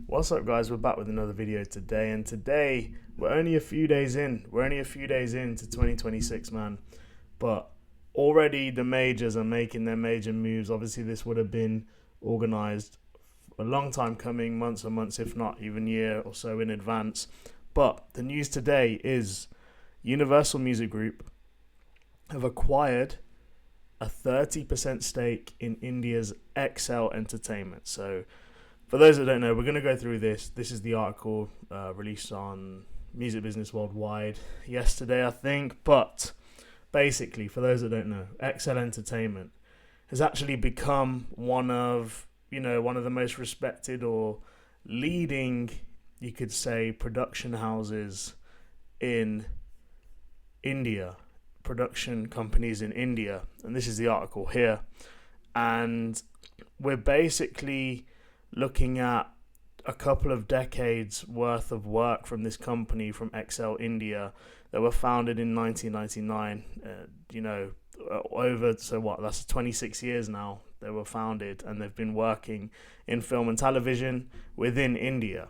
What's up, guys? We're back with another video today, and today we're only a few days in. We're only a few days into 2026, man. But already the majors are making their major moves. Obviously, this would have been organized a long time coming, months and months, if not even a year or so in advance. But the news today is Universal Music Group have acquired a 30% stake in India's Excel Entertainment. So for those that don't know, we're going to go through this. This is the article released on Music Business Worldwide yesterday, I think. But basically, for those that don't know, Excel Entertainment has actually become one of the most respected or leading, you could say, production houses in India, production companies in India. And this is the article here. And we're basically looking at a couple of decades worth of work from this company, from Excel India, that were founded in 1999. That's 26 years now they were founded, and they've been working in film and television within India.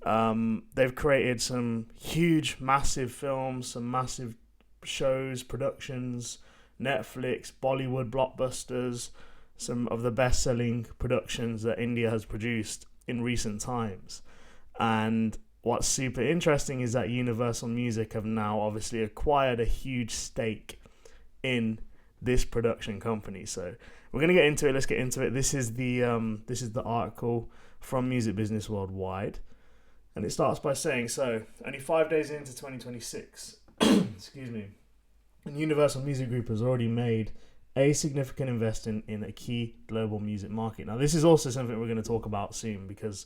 They've created some huge, massive films, some massive shows, productions, Netflix, Bollywood blockbusters, some of the best-selling productions that India has produced in recent times. And what's super interesting is that Universal Music have now obviously acquired a huge stake in this production company. So we're going to get into it. Let's get into it. This is the article from Music Business Worldwide, and it starts by saying, so only 5 days into 2026, excuse me, and Universal Music Group has already made a significant investment in a key global music market. Now, this is also something we're going to talk about soon, because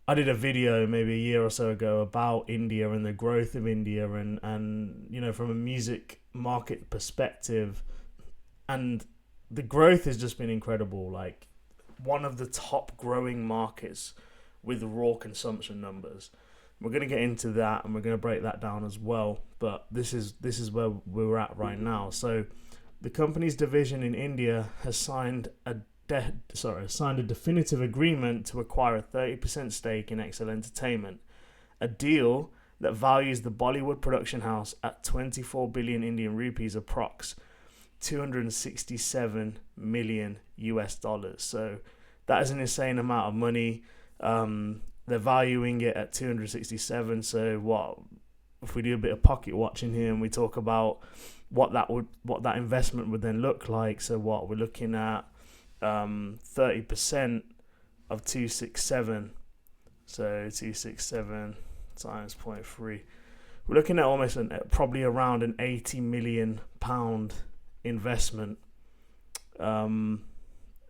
I did a video maybe a year or so ago about India and the growth of India and from a music market perspective, and the growth has just been incredible. Like, one of the top growing markets with raw consumption numbers. We're going to get into that, and we're going to break that down as well. But this is where we're at right now. So the company's division in India has signed a definitive agreement to acquire a 30% stake in Excel Entertainment, a deal that values the Bollywood production house at 24 billion Indian rupees, approx. 267 million US dollars. So that is an insane amount of money. They're valuing it at 267. So what if we do a bit of pocket watching here and we talk about what that investment would then look like? So what we're looking at, 30% of 267. So 267 times 0.3. We're looking at almost probably around an £80 million investment. An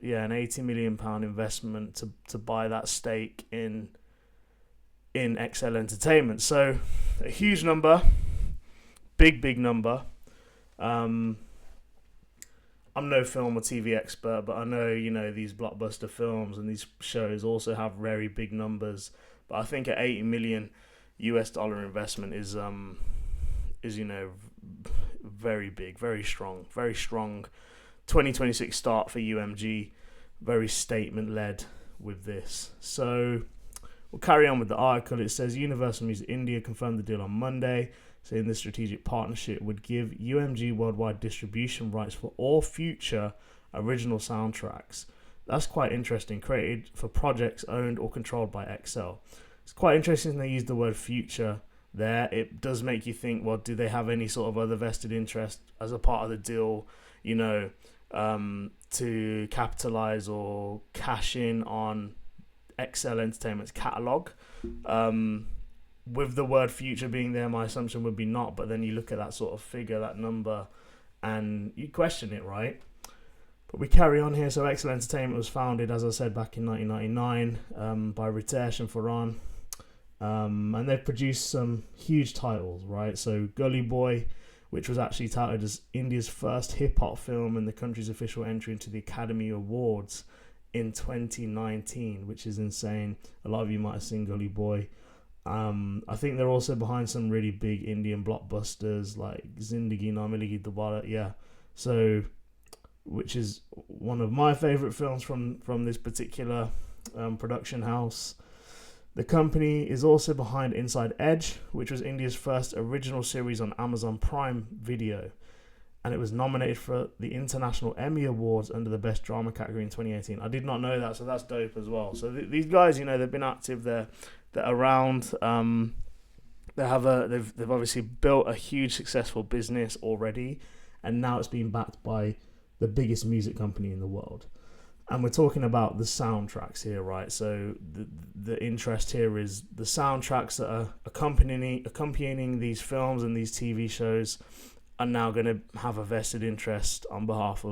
£80 million investment to buy that stake in Excel Entertainment. So a huge number, big number. I'm no film or TV expert, but I know these blockbuster films and these shows also have very big numbers. But I think an $80 million US dollar investment is very big, very strong 2026 start for UMG. Very statement led with this. So we'll carry on with the article. It says Universal Music India confirmed the deal on Monday, saying the strategic partnership would give UMG worldwide distribution rights for all future original soundtracks. That's quite interesting. Created for projects owned or controlled by Excel. It's quite interesting they use the word future there. It does make you think, well, do they have any sort of other vested interest as a part of the deal, to capitalize or cash in on Excel Entertainment's catalog? With the word future being there, my assumption would be not, but then you look at that sort of figure, that number, and you question it, right? But we carry on here. So Excel Entertainment was founded, as I said, back in 1999 by Ritesh and Farhan. And they've produced some huge titles, right? So Gully Boy, which was actually touted as India's first hip-hop film and the country's official entry into the Academy Awards in 2019, which is insane. A lot of you might have seen Gully Boy. I think they're also behind some really big Indian blockbusters like Zindagi Na Milegi Dobara, so, which is one of my favourite films from this particular production house. The company is also behind Inside Edge, which was India's first original series on Amazon Prime Video, and it was nominated for the International Emmy Awards under the Best Drama category in 2018. I did not know that, so that's dope as well. So these guys, they've been active. They're around. They've obviously built a huge successful business already, and now it's being backed by the biggest music company in the world. And we're talking about the soundtracks here, right? So the interest here is the soundtracks that are accompanying these films and these TV shows are now going to have a vested interest on behalf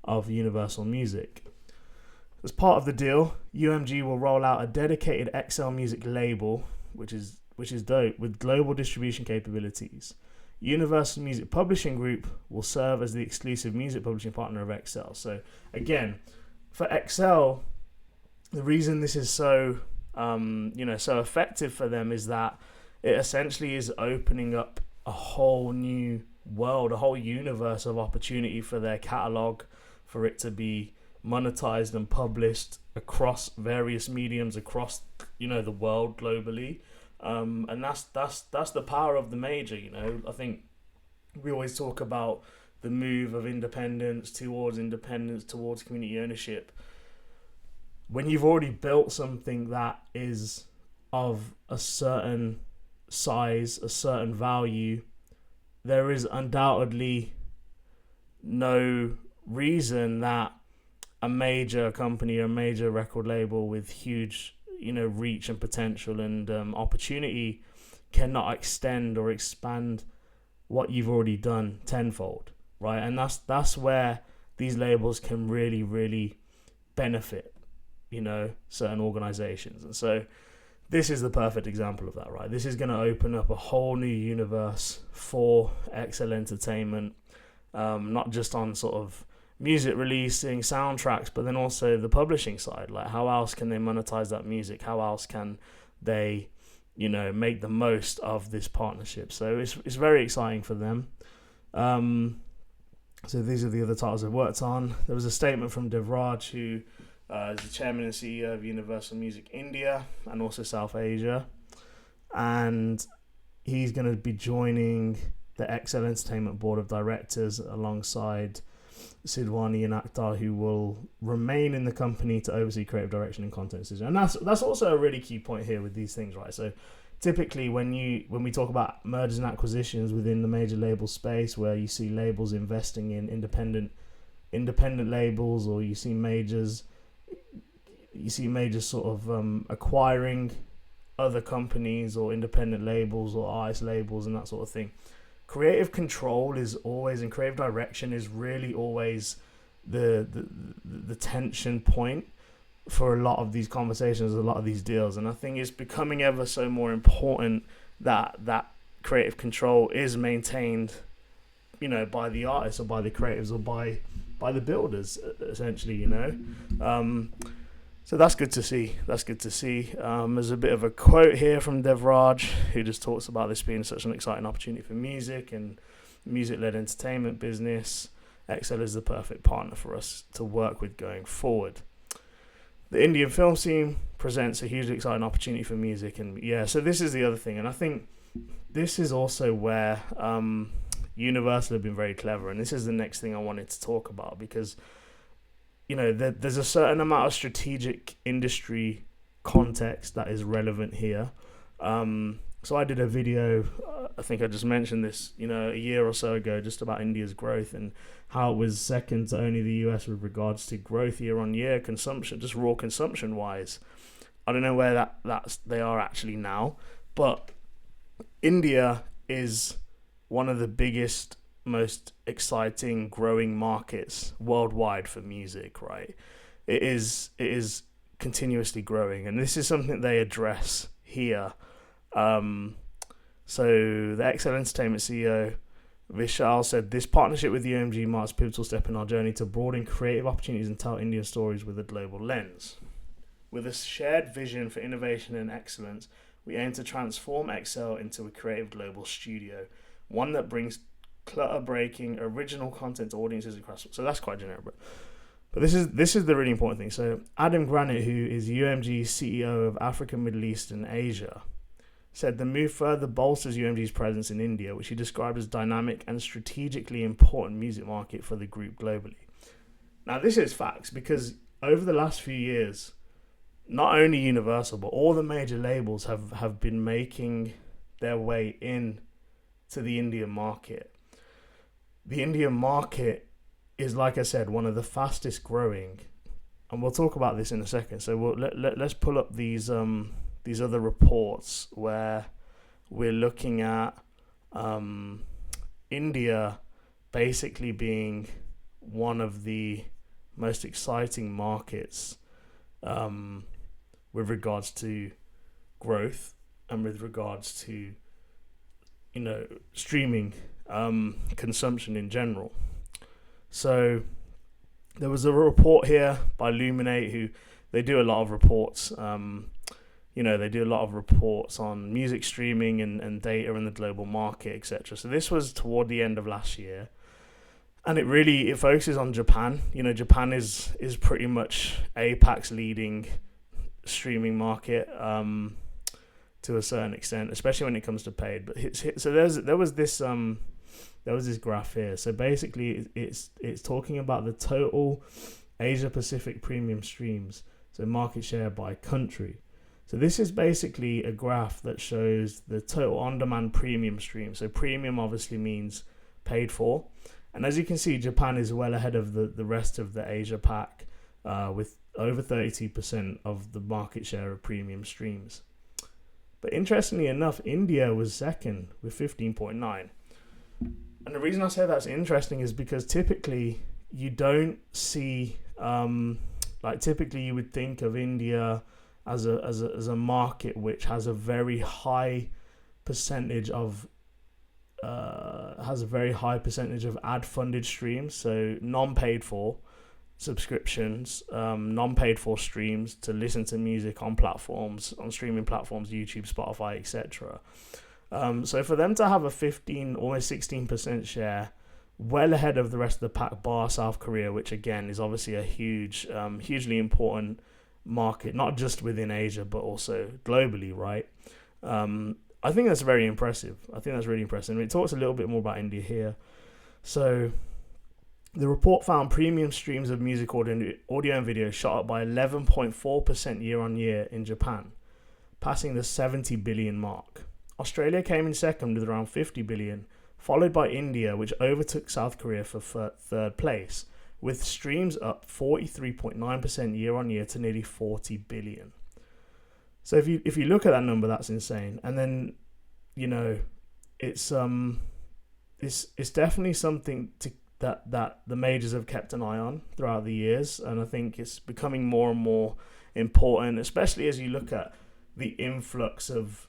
of Universal Music. As part of the deal, UMG will roll out a dedicated Excel Music label, which is dope, with global distribution capabilities. Universal Music Publishing Group will serve as the exclusive music publishing partner of Excel. So again, for Excel, the reason this is so so effective for them is that it essentially is opening up a whole new world, a whole universe of opportunity for their catalog, for it to be monetized and published across various mediums across the world globally. And that's the power of the major. I think we always talk about the move of independence towards community ownership. When you've already built something that is of a certain size, a certain value, there is undoubtedly no reason that a major company or a major record label with huge reach and potential and opportunity cannot extend or expand what you've already done tenfold, right? And that's where these labels can really, really benefit, certain organizations. And so this is the perfect example of that, right? This is going to open up a whole new universe for Excel Entertainment, not just on sort of music releasing, soundtracks, but then also the publishing side. Like, how else can they monetize that music? How else can they, make the most of this partnership? So it's very exciting for them. So these are the other titles I've worked on. There was a statement from Devraj, who is the chairman and CEO of Universal Music India and also South Asia. And he's going to be joining the Excel Entertainment Board of Directors alongside Sidwani and Akhtar, who will remain in the company to oversee creative direction and content decision. And that's also a really key point here with these things, right? So typically when we talk about mergers and acquisitions within the major label space, where you see labels investing in independent labels, or you see majors sort of acquiring other companies or independent labels or artist labels and that sort of thing. Creative control is always, and creative direction is really always the tension point for a lot of these conversations, a lot of these deals. And I think it's becoming ever so more important that creative control is maintained, by the artists or by the creatives or by the builders, essentially, So that's good to see. There's a bit of a quote here from Devraj, who just talks about this being such an exciting opportunity for music and music-led entertainment business. Excel is the perfect partner for us to work with going forward. The Indian film scene presents a hugely exciting opportunity for music. And so this is the other thing. And I think this is also where Universal have been very clever. And this is the next thing I wanted to talk about, because there's a certain amount of strategic industry context that is relevant here. So I did a video, I think I just mentioned this, a year or so ago, just about India's growth and how it was second to only the US with regards to growth year on year, consumption, just raw consumption wise. I don't know where they are actually now, but India is one of the biggest, most exciting growing markets worldwide for music, right? It is continuously growing, and this is something they address here. So the Excel Entertainment CEO Vishal said, "This partnership with UMG marks a pivotal step in our journey to broaden creative opportunities and tell Indian stories with a global lens. With a shared vision for innovation and excellence, we aim to transform Excel into a creative global studio, one that brings clutter-breaking, original content to audiences across." So that's quite generic, but But this is the really important thing. So Adam Granite, who is UMG CEO of Africa, Middle East and Asia, said the move further bolsters UMG's presence in India, which he described as dynamic and strategically important music market for the group globally. Now, this is facts because over the last few years, not only Universal, but all the major labels have been making their way in to the Indian market. The Indian market is, like I said, one of the fastest growing, and we'll talk about this in a second. So let's pull up these other reports where we're looking at India basically being one of the most exciting markets with regards to growth and with regards to streaming consumption in general. So there was a report here by Luminate, who they do a lot of reports. They do a lot of reports on music streaming and data in the global market, etc. So this was toward the end of last year, and it focuses on Japan. Japan is pretty much APAC's leading streaming market to a certain extent, especially when it comes to paid. But so there was this graph here. So basically, it's talking about the total Asia Pacific premium streams, so market share by country. So this is basically a graph that shows the total on-demand premium stream. So premium obviously means paid for. And as you can see, Japan is well ahead of the rest of the Asia Pac with over 32% of the market share of premium streams. But interestingly enough, India was second with 15.9. And the reason I say that's interesting is because typically you don't see, typically you would think of India as a market which has a very high percentage of ad funded streams, so non-paid for subscriptions, non-paid for streams to listen to music on streaming platforms, YouTube, Spotify, etc. So for them to have a almost 16% share, well ahead of the rest of the pack, bar South Korea, which again is obviously a hugely important market, not just within Asia but also globally, right? I think that's very impressive. I think that's really impressive. And it talks a little bit more about India here. So the report found premium streams of music, audio and video shot up by 11.4% year on year in Japan, passing the 70 billion mark. Australia came in second with around 50 billion, followed by India, which overtook South Korea for third place, with streams up 43.9% year on year to nearly 40 billion. So if you look at that number, that's insane. And then, it's definitely something that the majors have kept an eye on throughout the years, and I think it's becoming more and more important, especially as you look at the influx of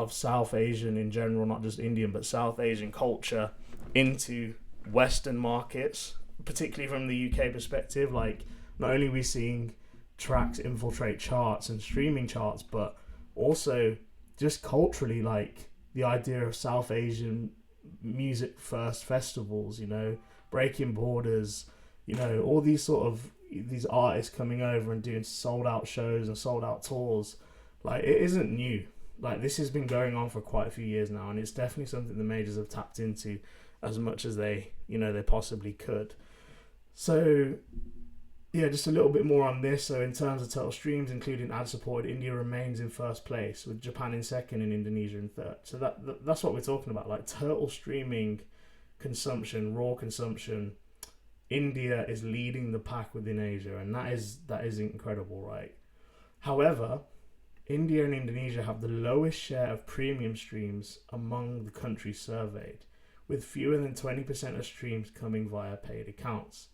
South Asian in general, not just Indian, but South Asian culture into Western markets, particularly from the UK perspective. Like, not only are we seeing tracks infiltrate charts and streaming charts, but also just culturally, like the idea of South Asian music first festivals, breaking borders, all these artists coming over and doing sold out shows and sold out tours. Like, it isn't new. Like, this has been going on for quite a few years now, and it's definitely something the majors have tapped into as much as they possibly could. So yeah, just a little bit more on this. So in terms of total streams, including ad-supported, India remains in first place, with Japan in second and Indonesia in third. So that's what we're talking about. Like, total streaming consumption, raw consumption, India is leading the pack within Asia, and that is incredible, right? However, India and Indonesia have the lowest share of premium streams among the countries surveyed, with fewer than 20% of streams coming via paid accounts.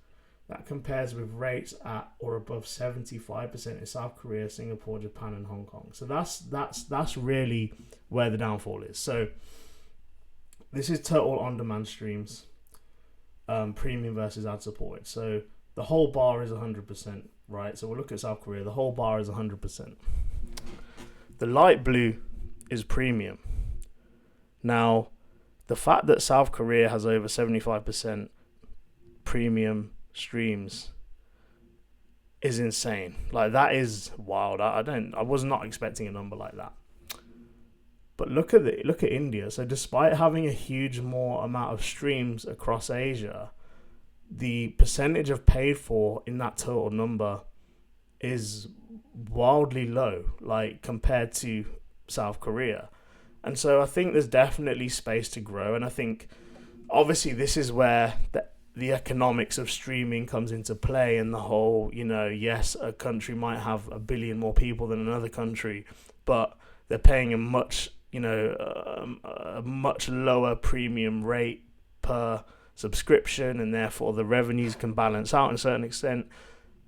That compares with rates at or above 75% in South Korea, Singapore, Japan, and Hong Kong. So that's really where the downfall is. So this is total on-demand streams, premium versus ad-supported. So the whole bar is 100%, right? So we'll look at South Korea. The whole bar is 100%. The light blue is premium. Now, the fact that South Korea has over 75% premium streams is insane. Like, that is wild. I was not expecting a number like that. But look at India. So despite having a huge more amount of streams across Asia, the percentage of paid for in that total number is wildly low, like compared to South Korea. And so I think there's definitely space to grow. And I think obviously this is where the economics of streaming comes into play, and the whole, yes, a country might have 1 billion more people than another country, but they're paying a much lower premium rate per subscription, and therefore the revenues can balance out in a certain extent.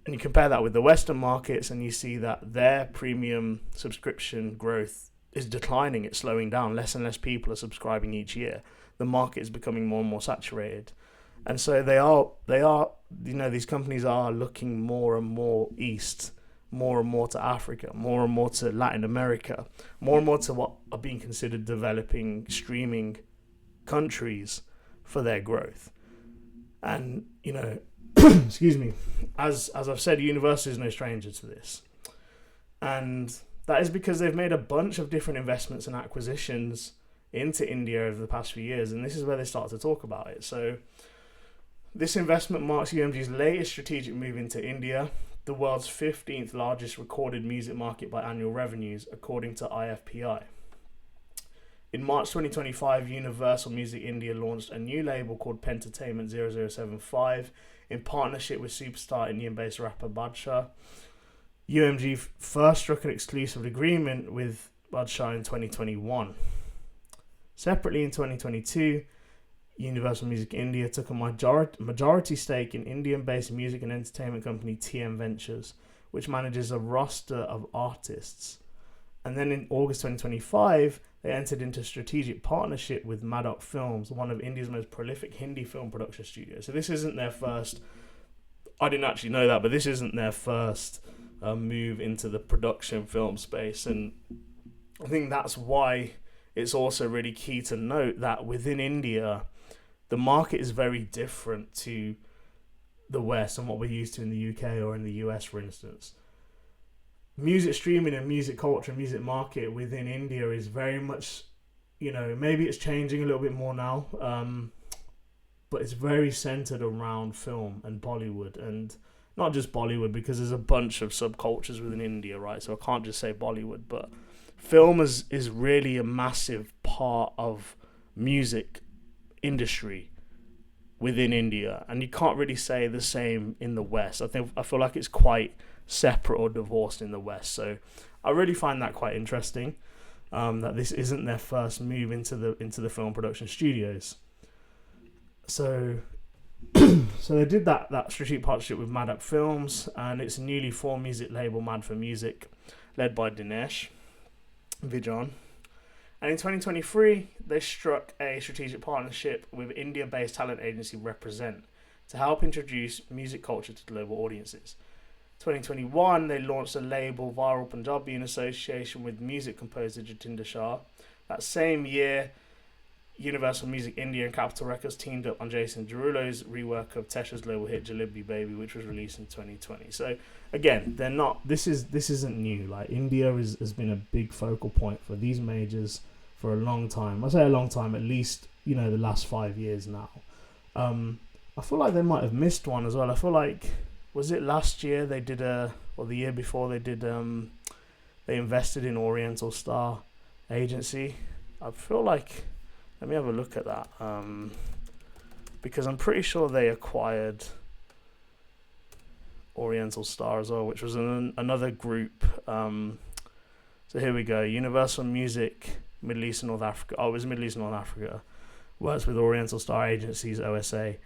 And you compare that with the Western markets, and you see that their premium subscription growth is declining. It's slowing down. Less and less people are subscribing each year. The market is becoming more and more saturated. And so they are, these companies are looking more and more east, more and more to Africa, more and more to Latin America, more and more to what are being considered developing streaming countries for their growth. And, excuse me, as I've said, Universal is no stranger to this. And that is because they've made a bunch of different investments and acquisitions into India over the past few years, and this is where they start to talk about it. So this investment marks UMG's latest strategic move into India, the world's 15th largest recorded music market by annual revenues, according to IFPI. In March 2025, Universal Music India launched a new label called Pentertainment 0075 in partnership with superstar Indian-based rapper Badshah. UMG first struck an exclusive agreement with Badshah in 2021. Separately, in 2022, Universal Music India took a majority stake in Indian-based music and entertainment company TM Ventures, which manages a roster of artists. And then in August 2025, they entered into a strategic partnership with Maddock Films, one of India's most prolific Hindi film production studios. So this isn't their first, I didn't actually know that, but this isn't their first move into the production film space. And I think that's why it's also really key to note that within India, the market is very different to the West and what we're used to in the UK or in the US, for instance. Music streaming and music culture and music market within India is very much, maybe it's changing a little bit more now, but it's very centered around film and Bollywood, and not just Bollywood, because there's a bunch of subcultures within India, right? So I can't just say Bollywood, but film is really a massive part of music industry within India, and you can't really say the same in the West. I feel like it's quite separate or divorced in the West. So I really find that quite interesting, that this isn't their first move into the film production studios. So they did that strategic partnership with Maddock Films, and its newly formed music label Mad for Music, led by Dinesh Vijan. And in 2023, they struck a strategic partnership with India-based talent agency Represent to help introduce music culture to global audiences. 2021, they launched a label, Viral Punjabi, in association with music composer Jatinder Shah. That same year, Universal Music India and Capitol Records teamed up on Jason Derulo's rework of Tesha's global hit Jalebi Baby, which was released in 2020. So again, they're not. This isn't new. Like, India has been a big focal point for these majors for a long time. I say a long time, at least the last 5 years now. I feel like they might have missed one as well. I feel like, was it last year they did or the year before they did they invested in Oriental Star Agency. I feel like, let me have a look at that, because I'm pretty sure they acquired Oriental Star as well, which was another group. So here we go. Universal Music Middle East and North Africa. Oh, it was Middle East and North Africa. Works with Oriental Star Agencies, OSA.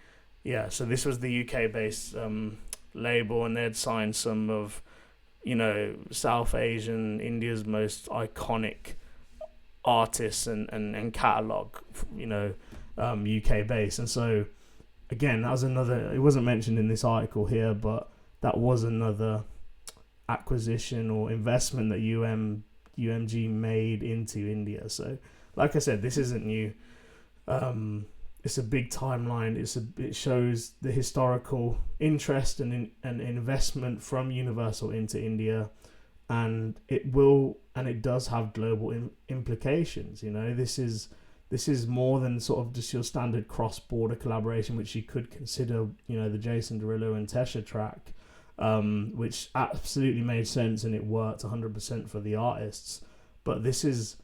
Yeah, so this was the UK-based label, and they'd signed some of, South Asian, India's most iconic artists and catalogue, UK-based. And so, again, that was another, it wasn't mentioned in this article here, but that was another acquisition or investment that UMG made into India. So, like I said, this isn't new. it's a big timeline. It shows the historical interest and investment from Universal into India, and it does have global implications. This is more than sort of just your standard cross-border collaboration, which you could consider, the Jason Derulo and Tesha track, which absolutely made sense and it worked 100% for the artists. But this is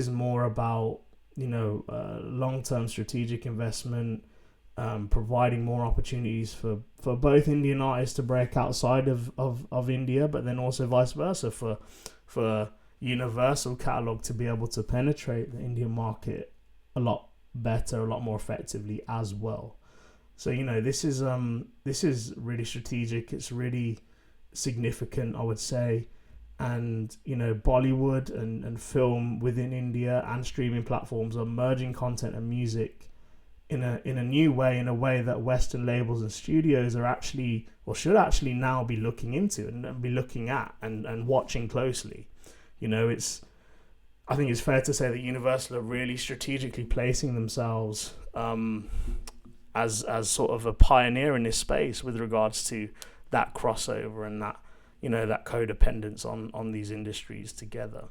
more about, long-term strategic investment, providing more opportunities for both Indian artists to break outside of India, but then also vice versa for Universal catalog to be able to penetrate the Indian market a lot better, a lot more effectively as well. So this is really strategic. It's really significant, I would say. And Bollywood and film within India and streaming platforms are merging content and music in a new way, in a way that Western labels and studios are actually, or should actually now be looking into and be looking at and watching closely. I think it's fair to say that Universal are really strategically placing themselves as sort of a pioneer in this space with regards to that crossover and that that codependence on these industries together.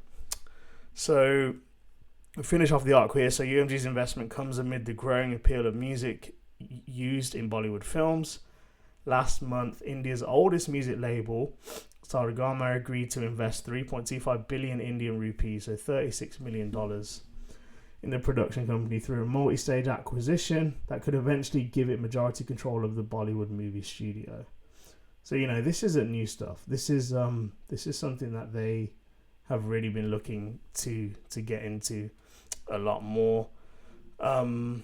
So we finish off the article here. So UMG's investment comes amid the growing appeal of music used in Bollywood films. Last month, India's oldest music label, Saregama, agreed to invest 3.25 billion Indian rupees, so $36 million, in the production company through a multi-stage acquisition that could eventually give it majority control of the Bollywood movie studio. So this isn't new stuff. This is something that they have really been looking to get into a lot more. What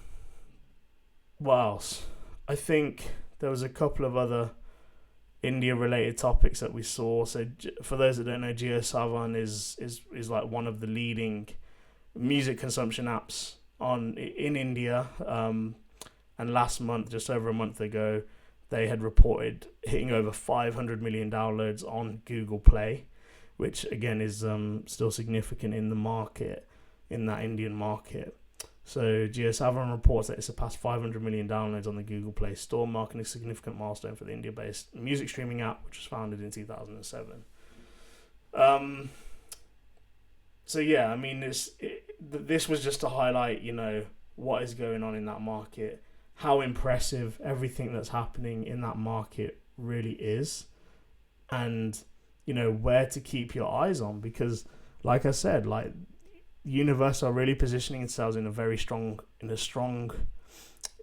else? I think there was a couple of other India-related topics that we saw. So for those that don't know, JioSaavn is like one of the leading music consumption apps in India. And last month, just over a month ago, they had reported hitting over 500 million downloads on Google Play, which again is still significant in the market, in that Indian market. So JioSaavn reports that it surpassed 500 million downloads on the Google Play Store, marking a significant milestone for the India-based music streaming app, which was founded in 2007. So yeah, I mean, this was just to highlight, what is going on in that market, how impressive everything that's happening in that market really is, and where to keep your eyes on, because like I said, like Universal are really positioning themselves in a strong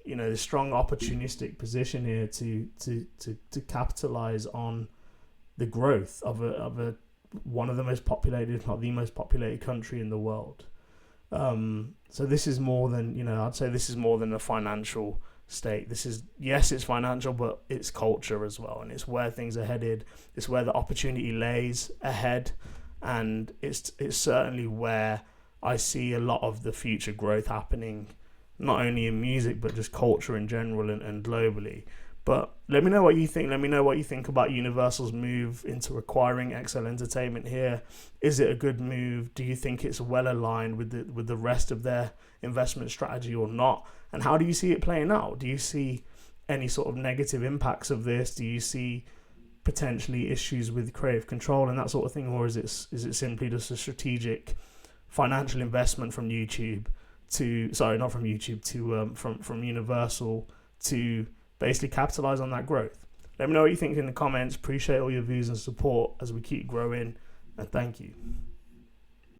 opportunistic position here to capitalize on the growth of a one of the most populated, if not the most populated country in the world. So this is more than, I'd say this is more than a financial stake. This is, yes, it's financial, but it's culture as well. And it's where things are headed. It's where the opportunity lays ahead. And it's certainly where I see a lot of the future growth happening, not only in music, but just culture in general and globally. But let me know what you think. Let me know what you think about Universal's move into acquiring Excel Entertainment here. Is it a good move? Do you think it's well aligned with the rest of their investment strategy or not? And how do you see it playing out? Do you see any sort of negative impacts of this? Do you see potentially issues with creative control and that sort of thing? Or is it simply just a strategic financial investment from YouTube from Universal to basically capitalize on that growth? Let me know what you think in the comments. Appreciate all your views and support as we keep growing, and thank you.